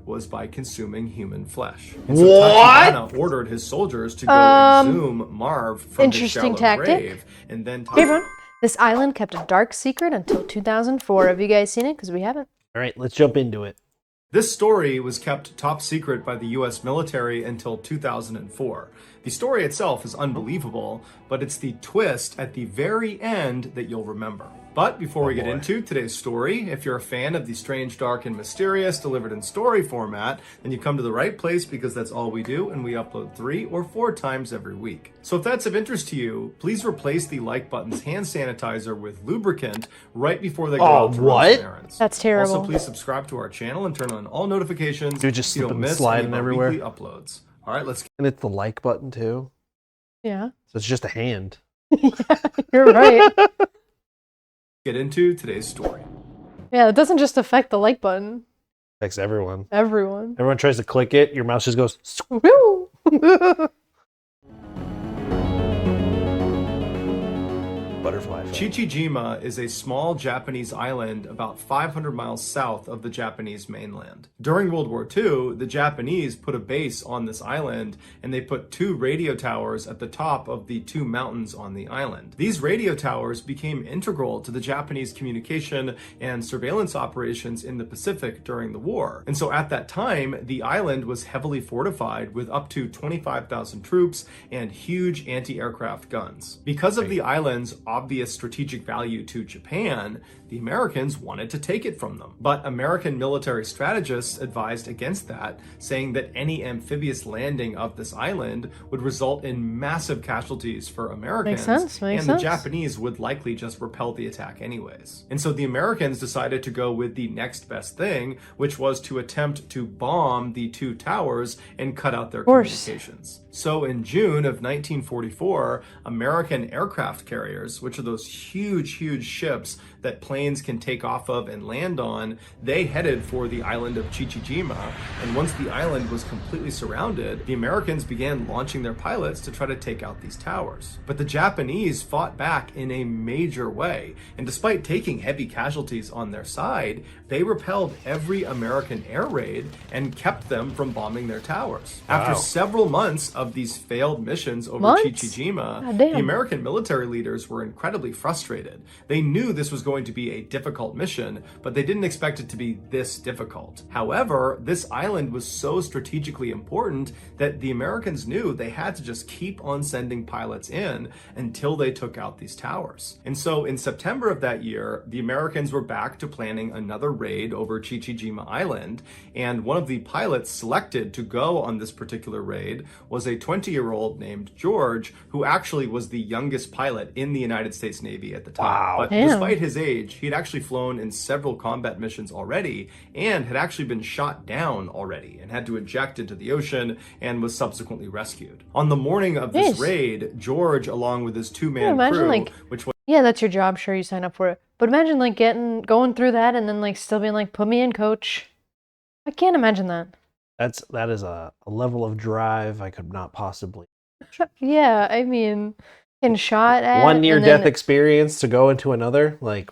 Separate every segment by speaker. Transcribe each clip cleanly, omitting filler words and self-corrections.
Speaker 1: was by consuming human flesh. And so Tatiana ordered his soldiers to go exhume Marv from his shallow grave, and then
Speaker 2: Hey everyone, this island kept a dark secret until 2004. Have you guys seen it? Because we haven't.
Speaker 3: All right, let's jump into it.
Speaker 1: This story was kept top secret by the US military until 2004. The story itself is unbelievable, but it's the twist at the very end that you'll remember. But before we get into today's story, if you're a fan of the strange, dark, and mysterious delivered in story format, then you come to the right place because that's all we do, and we upload 3 or 4 times every week. So if that's of interest to you, please replace the like button's hand sanitizer with lubricant right before they go out to run some errands.
Speaker 2: That's terrible.
Speaker 1: Also, please subscribe to our channel and turn on all notifications
Speaker 3: Dude, just
Speaker 1: so you don't
Speaker 3: slip and
Speaker 1: miss
Speaker 3: slide
Speaker 1: any of our
Speaker 3: everywhere.
Speaker 1: weekly uploads. All right, let's
Speaker 3: And it's the like button too.
Speaker 2: Yeah.
Speaker 3: So it's just a hand.
Speaker 2: Yeah, you're right.
Speaker 1: get into today's story.
Speaker 2: Yeah, it doesn't just affect the like button.
Speaker 3: Affects everyone.
Speaker 2: Everyone.
Speaker 3: Everyone tries to click it, your mouse just goes.
Speaker 2: Woo!
Speaker 3: Butterfly effect.
Speaker 1: Chichijima is a small Japanese island about 500 miles south of the Japanese mainland. During World War II, the Japanese put a base on this island, and they put 2 radio towers at the top of the 2 mountains on the island. These radio towers became integral to the Japanese communication and surveillance operations in the Pacific during the war. And so at that time, the island was heavily fortified with up to 25,000 troops and huge anti-aircraft guns. Because of the island's obvious strategic value to Japan, the Americans wanted to take it from them. But American military strategists advised against that, saying that any amphibious landing of this island would result in massive casualties for Americans.
Speaker 2: Makes sense.
Speaker 1: The Japanese would likely just repel the attack anyways. And so the Americans decided to go with the next best thing, which was to attempt to bomb the 2 towers and cut out their communications. So in June of 1944, American aircraft carriers, which are those huge ships that planes can take off of and land on, they headed for the island of Chichijima. And once the island was completely surrounded, the Americans began launching their pilots to try to take out these towers. But the Japanese fought back in a major way. And despite taking heavy casualties on their side, they repelled every American air raid and kept them from bombing their towers.
Speaker 3: Wow.
Speaker 1: After several months of these failed missions over Chichijima, the American military leaders were incredibly frustrated. They knew this was going to be a difficult mission, but they didn't expect it to be this difficult. However, this island was so strategically important that the Americans knew they had to just keep on sending pilots in until they took out these towers. And so in September of that year, the Americans were back to planning another raid over Chichijima Island, and one of the pilots selected to go on this particular raid was a 20-year-old named George, who actually was the youngest pilot in the United States Navy at the time.
Speaker 3: Wow.
Speaker 1: But despite his age, he'd actually flown in several combat missions already and had actually been shot down already and had to eject into the ocean and was subsequently rescued. On the morning of this raid, George, along with his 2-man crew, which was...
Speaker 2: Yeah, that's your job. Sure, you sign up for it. But imagine like going through that and then like still being like, put me in, coach. I can't imagine that.
Speaker 3: That is a level of drive I could not possibly.
Speaker 2: Yeah, I mean, getting shot at.
Speaker 3: One near-death experience to go into another, like,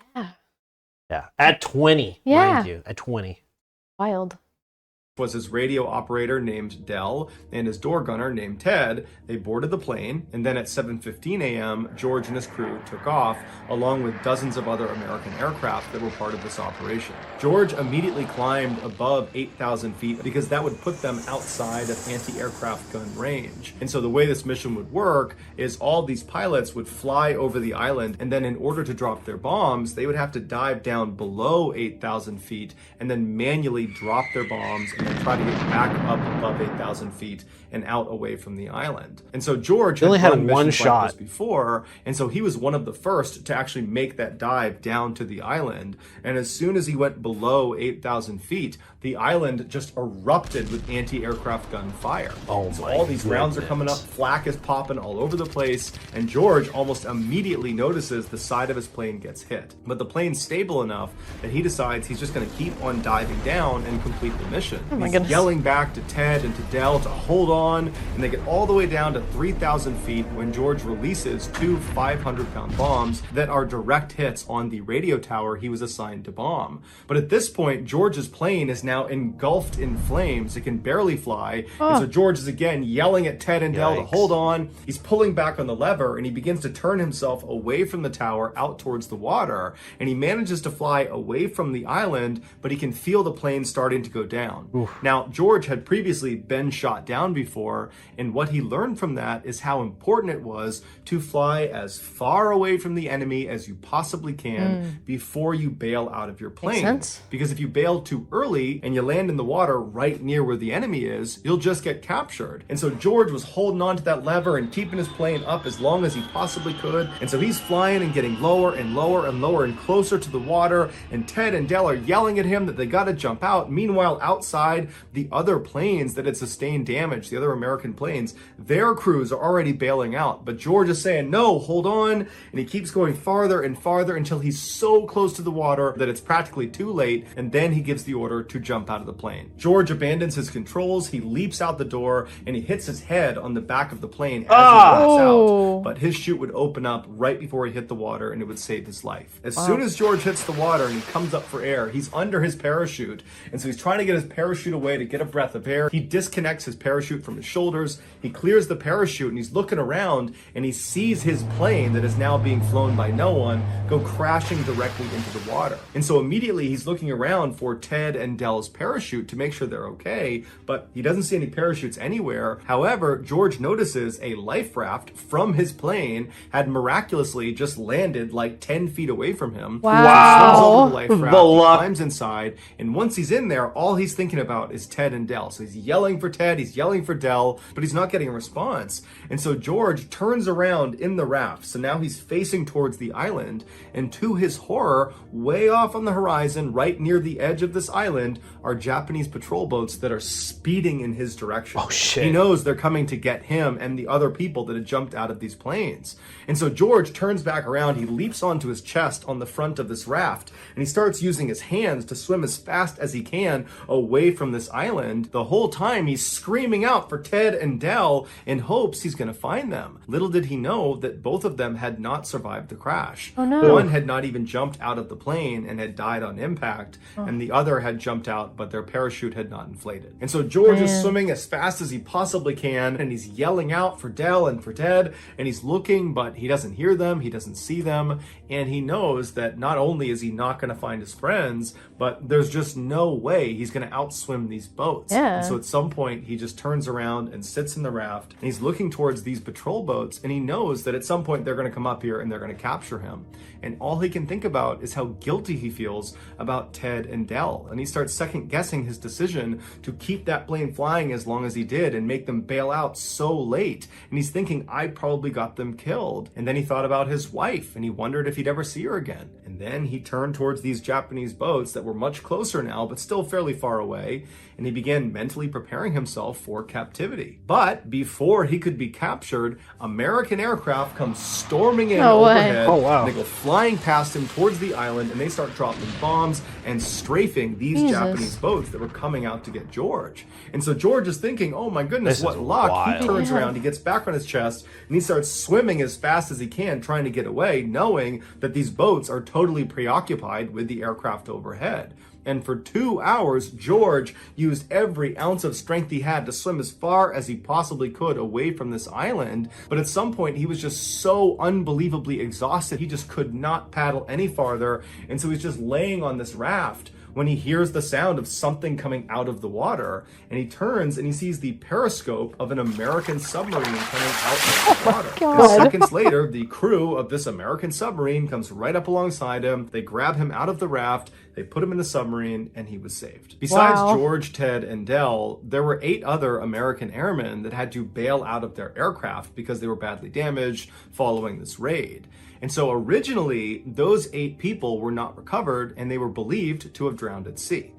Speaker 3: yeah. At 20, mind you, at 20.
Speaker 2: Wild.
Speaker 1: Was his radio operator named Dell and his door gunner named Ted. They boarded the plane, and then at 7:15 a.m., George and his crew took off, along with dozens of other American aircraft that were part of this operation. George immediately climbed above 8,000 feet because that would put them outside of anti-aircraft gun range. And so the way this mission would work is all these pilots would fly over the island, and then in order to drop their bombs, they would have to dive down below 8,000 feet and then manually drop their bombs and try to get back up above 8,000 feet and out away from the island. And so George
Speaker 3: only had one
Speaker 1: shot like this before, and so he was one of the first to actually make that dive down to the island. And as soon as he went below 8,000 feet, the island just erupted with anti-aircraft gun fire.
Speaker 3: Oh,
Speaker 1: so all these rounds are coming up, flak is popping all over the place, and George almost immediately notices the side of his plane gets hit. But the plane's stable enough that he decides he's just going to keep on diving down and complete the mission. He's yelling back to Ted and to Dell to hold on, and they get all the way down to 3,000 feet when George releases 2 500-pound bombs that are direct hits on the radio tower he was assigned to bomb. But at this point, George's plane is now engulfed in flames. It can barely fly. And so George is again yelling at Ted and Del to hold on. He's pulling back on the lever, and he begins to turn himself away from the tower out towards the water. And he manages to fly away from the island, but he can feel the plane starting to go down. Oof. Now, George had previously been shot down before, and what he learned from that is how important it was to fly as far away from the enemy as you possibly can before you bail out of your plane.
Speaker 2: Makes sense.
Speaker 1: Because if you bail too early and you land in the water right near where the enemy is, you'll just get captured. And so George was holding on to that lever and keeping his plane up as long as he possibly could. And so he's flying and getting lower and lower and lower and closer to the water. And Ted and Del are yelling at him that they got to jump out. Meanwhile, outside, the other planes that had sustained damage, the other American planes, their crews are already bailing out. But George is saying, no, hold on. And he keeps going farther and farther until he's so close to the water that it's practically too late. And then he gives the order to jump out of the plane. George abandons his controls. He leaps out the door and he hits his head on the back of the plane as he walks out. But his chute would open up right before he hit the water and it would save his life. As soon as George hits the water and he comes up for air, he's under his parachute. And so he's trying to get his parachute away to get a breath of air. He disconnects his parachute from his shoulders. He clears the parachute and he's looking around and he sees his plane that is now being flown by no one go crashing directly into the water. And so immediately he's looking around for Ted and Del's parachute to make sure they're okay, but he doesn't see any parachutes anywhere. However, George notices a life raft from his plane had miraculously just landed like 10 feet away from him.
Speaker 2: Wow.
Speaker 1: He swims over the life raft, he climbs inside, and once he's in there, all he's thinking about is Ted and Del. So he's yelling for Ted, he's yelling for Del, but he's not getting a response. And so George turns around in the raft. So now he's facing towards the island, and to his horror, way off on the horizon, right near the edge of this island, are Japanese patrol boats that are speeding in his direction.
Speaker 3: Oh, shit.
Speaker 1: He knows they're coming to get him and the other people that had jumped out of these planes. And so George turns back around, he leaps onto his chest on the front of this raft, and he starts using his hands to swim as fast as he can away from this island. The whole time he's screaming out for Ted and Del in hopes he's going to find them. Little did he know that both of them had not survived the crash.
Speaker 2: Oh, no.
Speaker 1: One had not even jumped out of the plane and had died on impact, and the other had jumped out, but their parachute had not inflated. And so George is swimming as fast as he possibly can, and he's yelling out for Del and for Ted, and he's looking, but he doesn't hear them, he doesn't see them, and he knows that not only is he not going to find his friends, but there's just no way he's going to outswim these boats.
Speaker 2: Yeah.
Speaker 1: And so at some point, he just turns around and sits in the raft, and he's looking towards these patrol boats, and he knows that at some point they're going to come up here and they're going to capture him. And all he can think about is how guilty he feels about Ted and Del. And he starts second guessing his decision to keep that plane flying as long as he did and make them bail out so late. And he's thinking, I probably got them killed. And then he thought about his wife and he wondered if he'd ever see her again. And then he turned towards these Japanese boats that were much closer now, but still fairly far away. And he began mentally preparing himself for captivity. But before he could be captured, American aircraft come storming in overhead.
Speaker 3: Oh, wow.
Speaker 1: They go flying past him towards the island, and they start dropping bombs and strafing these Japanese boats that were coming out to get George. And so George is thinking, oh my goodness, what luck.
Speaker 3: Wild.
Speaker 1: He turns around, he gets back on his chest, and he starts swimming as fast as he can, trying to get away, knowing that these boats are totally preoccupied with the aircraft overhead. And for 2 hours, George used every ounce of strength he had to swim as far as he possibly could away from this island. But at some point, he was just so unbelievably exhausted, he just could not paddle any farther. And so he's just laying on this raft when he hears the sound of something coming out of the water. And he turns and he sees the periscope of an American submarine coming out of the water. And seconds later, the crew of this American submarine comes right up alongside him. They grab him out of the raft, they put him in the submarine, and he was saved. Besides George, Ted, and Del, there were 8 other American airmen that had to bail out of their aircraft because they were badly damaged following this raid. And so originally, those 8 people were not recovered and they were believed to have drowned at sea.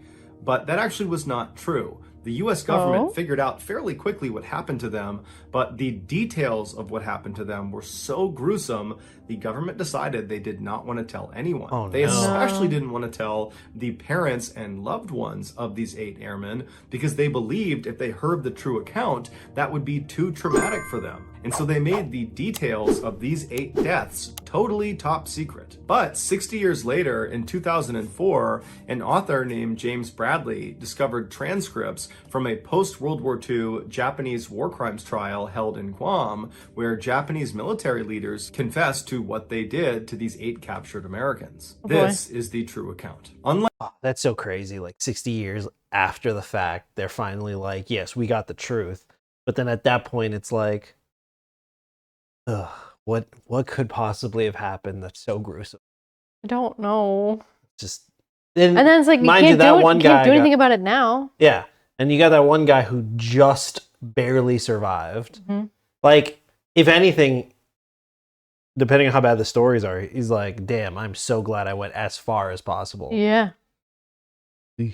Speaker 1: But that actually was not true. The US government figured out fairly quickly what happened to them, but the details of what happened to them were so gruesome, the government decided they did not want to tell anyone.
Speaker 3: Oh,
Speaker 1: They
Speaker 3: no.
Speaker 1: especially didn't want to tell the parents and loved ones of these 8 airmen because they believed if they heard the true account, that would be too traumatic for them. And so they made the details of these 8 deaths totally top secret. But 60 years later, in 2004, an author named James Bradley discovered transcripts from a post-World War II Japanese war crimes trial held in Guam, where Japanese military leaders confessed to what they did to these 8 captured Americans. This is the true account. Unlike
Speaker 3: That's so crazy. Like 60 years after the fact, they're finally like, yes, we got the truth. But then at that point, it's like, ugh, what could possibly have happened that's so gruesome?
Speaker 2: I don't know.
Speaker 3: Just
Speaker 2: And then it's like, you can't do anything about it now.
Speaker 3: Yeah. And you got that one guy who just barely survived.
Speaker 2: Mm-hmm.
Speaker 3: Like, if anything, depending on how bad the stories are, he's like, damn, I'm so glad I went as far as possible.
Speaker 2: Yeah.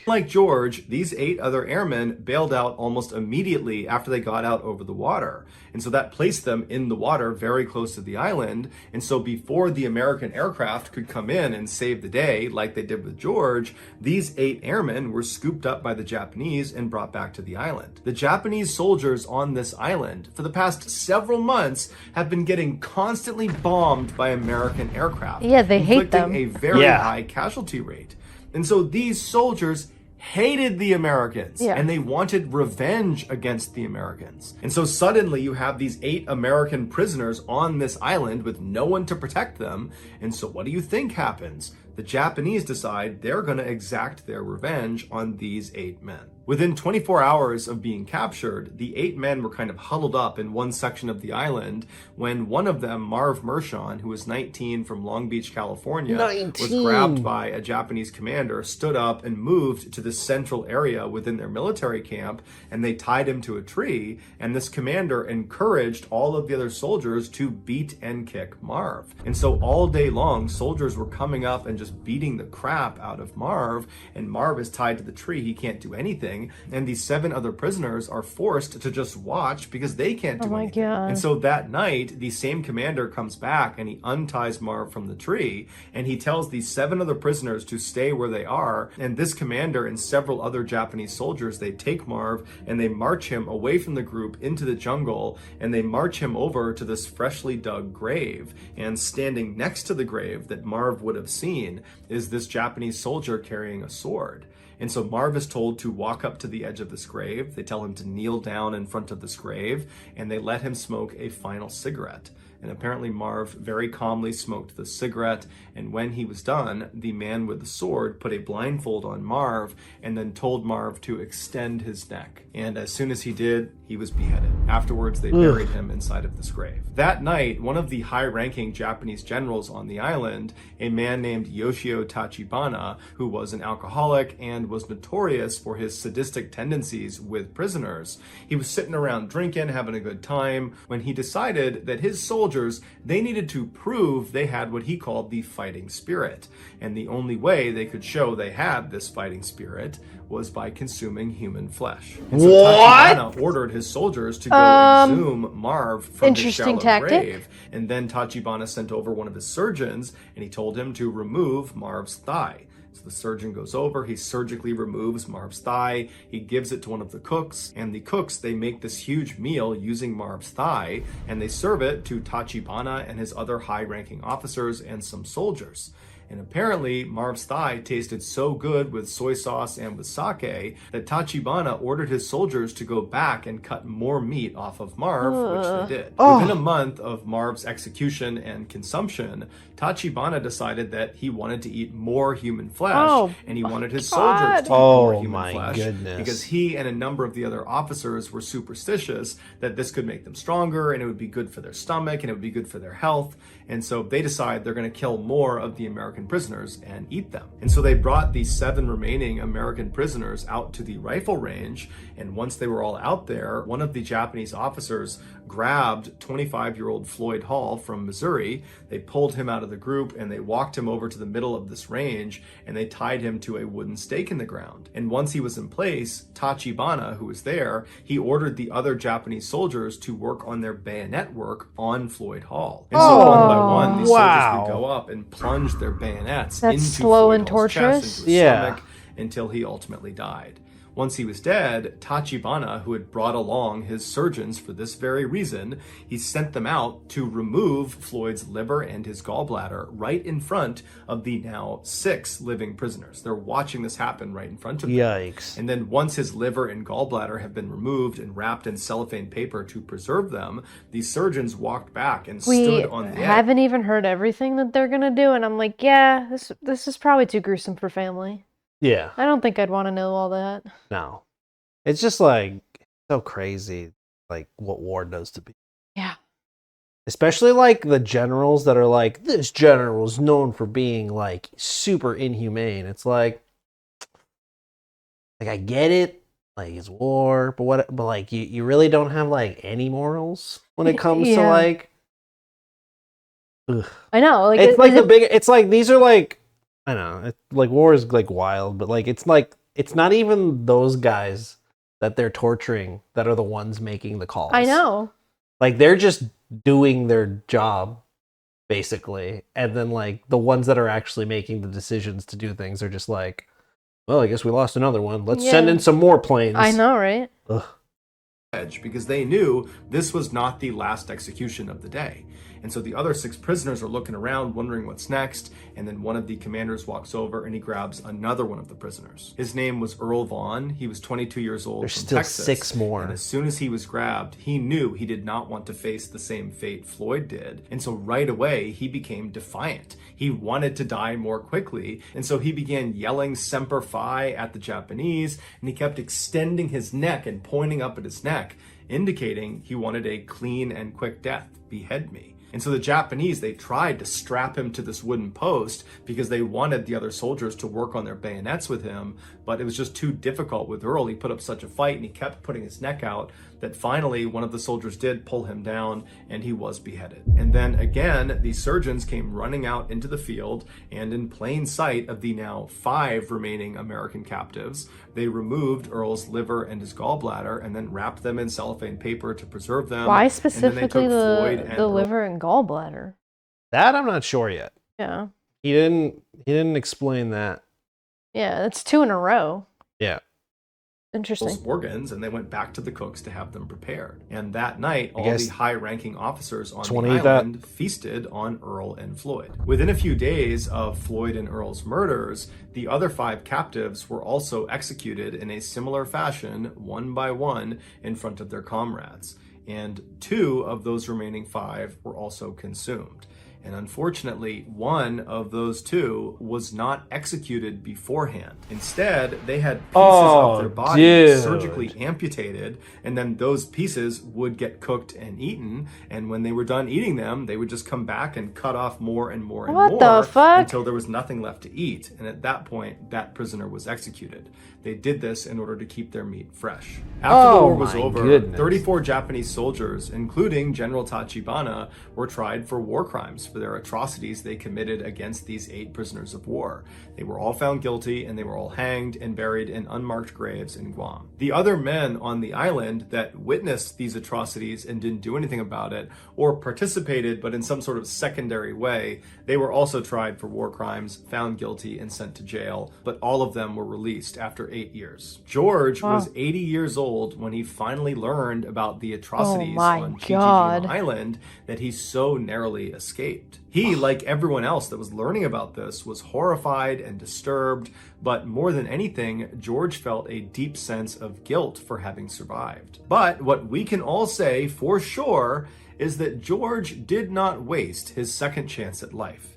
Speaker 1: Like George, these 8 other airmen bailed out almost immediately after they got out over the water. And so that placed them in the water very close to the island. And so before the American aircraft could come in and save the day, like they did with George, these 8 airmen were scooped up by the Japanese and brought back to the island. The Japanese soldiers on this island for the past several months have been getting constantly bombed by American aircraft.
Speaker 2: Yeah, they hate them.
Speaker 1: Inflicting a very high casualty rate. And so these soldiers hated the Americans and they wanted revenge against the Americans. And so suddenly you have these 8 American prisoners on this island with no one to protect them. And so what do you think happens? The Japanese decide they're going to exact their revenge on these 8 men. Within 24 hours of being captured, the 8 men were kind of huddled up in one section of the island when one of them, Marv Mershon, who was 19 from Long Beach, California, was grabbed by a Japanese commander, stood up and moved to the central area within their military camp, and they tied him to a tree. And this commander encouraged all of the other soldiers to beat and kick Marv. And so all day long, soldiers were coming up and just beating the crap out of Marv, and Marv is tied to the tree. He can't do anything. And these 7 other prisoners are forced to just watch because they can't do anything.
Speaker 2: God.
Speaker 1: And so that night, the same commander comes back and he unties Marv from the tree, and he tells these 7 other prisoners to stay where they are. And this commander and several other Japanese soldiers, they take Marv and they march him away from the group into the jungle, and they march him over to this freshly dug grave. And standing next to the grave that Marv would have seen is this Japanese soldier carrying a sword. And so Marv is told to walk up to the edge of this grave. They tell him to kneel down in front of this grave, and they let him smoke a final cigarette. And apparently Marv very calmly smoked the cigarette, and when he was done, the man with the sword put a blindfold on Marv and then told Marv to extend his neck. And as soon as he did, he was beheaded. Afterwards, they buried him inside of this grave. That night, one of the high-ranking Japanese generals on the island, a man named Yoshio Tachibana, who was an alcoholic and was notorious for his sadistic tendencies with prisoners, he was sitting around drinking, having a good time, when he decided that his soldiers, they needed to prove they had what he called the fighting spirit. And the only way they could show they had this fighting spirit was by consuming human flesh. And so Tachibana ordered his soldiers to go exhume Marv from his shallow grave. And then Tachibana sent over one of his surgeons, and he told him to remove Marv's thigh. So the surgeon goes over, he surgically removes Marv's thigh, he gives it to one of the cooks, and the cooks, they make this huge meal using Marv's thigh, and they serve it to Tachibana and his other high-ranking officers and some soldiers. And apparently, Marv's thigh tasted so good with soy sauce and with sake that Tachibana ordered his soldiers to go back and cut more meat off of Marv, which they did. Within a month of Marv's execution and consumption, Tachibana decided that he wanted to eat more human flesh, and he wanted his soldiers to eat more human flesh because he and a number of the other officers were superstitious that this could make them stronger and it would be good for their stomach and it would be good for their health. And so they decide they're going to kill more of the American American prisoners and eat them. And so they brought the 7 remaining American prisoners out to the rifle range, and once they were all out there, one of the Japanese officers grabbed 25-year-old Floyd Hall from Missouri. They pulled him out of the group and they walked him over to the middle of this range and they tied him to a wooden stake in the ground. And once he was in place, Tachibana, who was there, he ordered the other Japanese soldiers to work on their bayonet work on Floyd Hall. And so one by one, these soldiers would go up and plunge their bayonets into
Speaker 2: slow
Speaker 1: Floyd
Speaker 2: and
Speaker 1: Hall's
Speaker 2: torturous.
Speaker 1: chest, into his stomach, until he ultimately died. Once he was dead, Tachibana, who had brought along his surgeons for this very reason, he sent them out to remove Floyd's liver and his gallbladder right in front of the now 6 living prisoners. They're watching this happen right in front of them.
Speaker 3: Yikes.
Speaker 1: And then once his liver and gallbladder have been removed and wrapped in cellophane paper to preserve them, these surgeons walked back and stood on the edge.
Speaker 2: We haven't even heard everything that they're gonna do, and I'm like, yeah, this is probably too gruesome for family.
Speaker 3: Yeah.
Speaker 2: I don't think I'd want to know all that.
Speaker 3: No. It's just like so crazy, like what war does to people.
Speaker 2: Yeah.
Speaker 3: Especially like the generals that are like, this general is known for being like super inhumane. It's like I get it, like it's war, but like you really don't have like any morals when it comes to like. Ugh.
Speaker 2: I know, like
Speaker 3: it's like it's like these are like. I know, like war is like wild, but like it's not even those guys that they're torturing that are the ones making the calls.
Speaker 2: I know.
Speaker 3: Like they're just doing their job, basically, and then like the ones that are actually making the decisions to do things are just like, well, I guess we lost another one. Let's send in some more planes.
Speaker 2: I know, right?
Speaker 3: Ugh.
Speaker 1: Because they knew this was not the last execution of the day. And so the other 6 prisoners are looking around, wondering what's next. And then one of the commanders walks over and he grabs another one of the prisoners. His name was Earl Vaughn. He was 22 years old.
Speaker 3: There's
Speaker 1: from
Speaker 3: still
Speaker 1: Texas.
Speaker 3: 6 more.
Speaker 1: And as soon as he was grabbed, he knew he did not want to face the same fate Floyd did. And so right away, he became defiant. He wanted to die more quickly. And so he began yelling Semper Fi at the Japanese. And he kept extending his neck and pointing up at his neck, indicating he wanted a clean and quick death. Behead me. And so the Japanese, they tried to strap him to this wooden post because they wanted the other soldiers to work on their bayonets with him, but it was just too difficult with Earl. He put up such a fight and he kept putting his neck out that finally one of the soldiers did pull him down and he was beheaded. And then again, the surgeons came running out into the field, and in plain sight of the now 5 remaining American captives, they removed Earl's liver and his gallbladder and then wrapped them in cellophane paper to preserve them.
Speaker 2: Why specifically
Speaker 1: the
Speaker 2: the liver and gallbladder?
Speaker 3: That I'm not sure yet.
Speaker 2: Yeah.
Speaker 3: He didn't explain that.
Speaker 2: Yeah, that's 2 in a row.
Speaker 3: Yeah.
Speaker 2: Interesting.
Speaker 1: Organs, and they went back to the cooks to have them prepared. And that night, all the high-ranking officers on the island feasted on Earl and Floyd. Within a few days of Floyd and Earl's murders, the other 5 captives were also executed in a similar fashion, one by one, in front of their comrades. And 2 of those remaining 5 were also consumed. And unfortunately, one of those 2 was not executed beforehand. Instead, they had pieces of their body surgically amputated, and then those pieces would get cooked and eaten. And when they were done eating them, they would just come back and cut off more and more and more until there was nothing left to eat. And at that point, that prisoner was executed. They did this in order to keep their meat fresh. After the war was over, 34 Japanese soldiers, including General Tachibana, were tried for war crimes for their atrocities they committed against these 8 prisoners of war. They were all found guilty, and they were all hanged and buried in unmarked graves in Guam. The other men on the island that witnessed these atrocities and didn't do anything about it, or participated but in some sort of secondary way, they were also tried for war crimes, found guilty, and sent to jail, but all of them were released after 8 years. George was 80 years old when he finally learned about the atrocities on Jijima Island that he so narrowly escaped. He, like everyone else that was learning about this, was horrified and disturbed, but more than anything, George felt a deep sense of guilt for having survived. But what we can all say for sure is that George did not waste his second chance at life.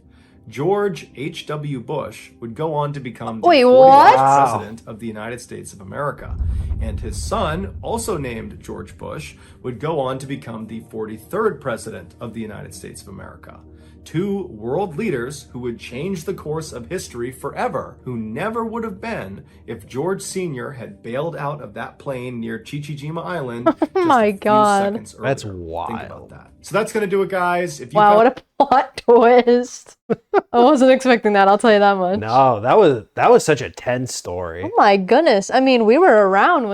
Speaker 1: George H.W. Bush would go on to become the 40th president of the United States of America. And his son, also named George Bush, would go on to become the 43rd president of the United States of America. two world leaders who would change the course of history forever, who never would have been if George Sr. had bailed out of that plane near Chichijima Island just
Speaker 2: my
Speaker 1: a few
Speaker 2: God.
Speaker 1: seconds earlier.
Speaker 3: That's
Speaker 1: Think
Speaker 3: wild.
Speaker 1: about that. So that's going to do it, guys. If you
Speaker 2: Wow, what a plot twist. I wasn't expecting that, I'll tell you that much.
Speaker 3: No, that was such a tense story.
Speaker 2: Oh my goodness. I mean, we were around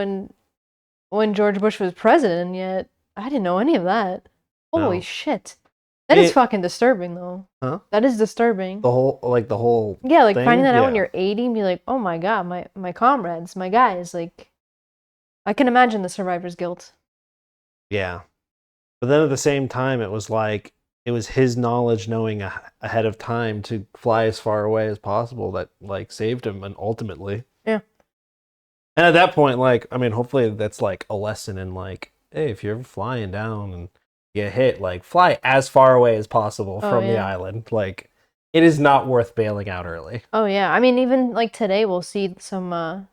Speaker 2: when George Bush was president, and yet I didn't know any of that. Holy
Speaker 3: No.
Speaker 2: shit. That is fucking disturbing, though.
Speaker 3: Huh?
Speaker 2: That is disturbing.
Speaker 3: The whole
Speaker 2: Yeah, like
Speaker 3: thing?
Speaker 2: finding that out when
Speaker 3: Yeah.
Speaker 2: you're 80 and be like, oh my God, my comrades, my guys, like, I can imagine the survivor's guilt.
Speaker 3: Yeah. But then at the same time, it was like, it was his knowledge, knowing ahead of time to fly as far away as possible that like saved him, and ultimately.
Speaker 2: Yeah.
Speaker 3: And at that point, like, I mean, hopefully that's like a lesson in like, hey, if you're ever flying down and get hit, like fly as far away as possible from the island. Like, it is not worth bailing out early.
Speaker 2: Oh yeah, I mean, even like today, we'll see some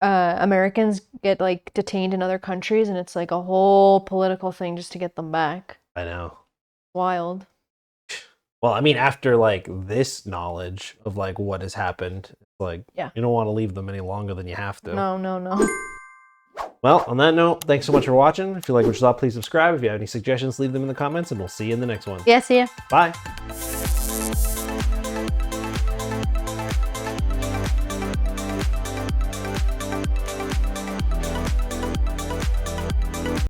Speaker 2: Americans get like detained in other countries, and it's like a whole political thing just to get them back.
Speaker 3: I know.
Speaker 2: Wild.
Speaker 3: Well, I mean, after like this knowledge of like what has happened, like,
Speaker 2: Yeah.
Speaker 3: you don't want to leave them any longer than you have to.
Speaker 2: No.
Speaker 3: Well, on that note, thanks so much for watching. If you like what you saw, please subscribe. If you have any suggestions, leave them in the comments, and we'll see you in the next one.
Speaker 2: Yeah, see ya.
Speaker 3: Bye.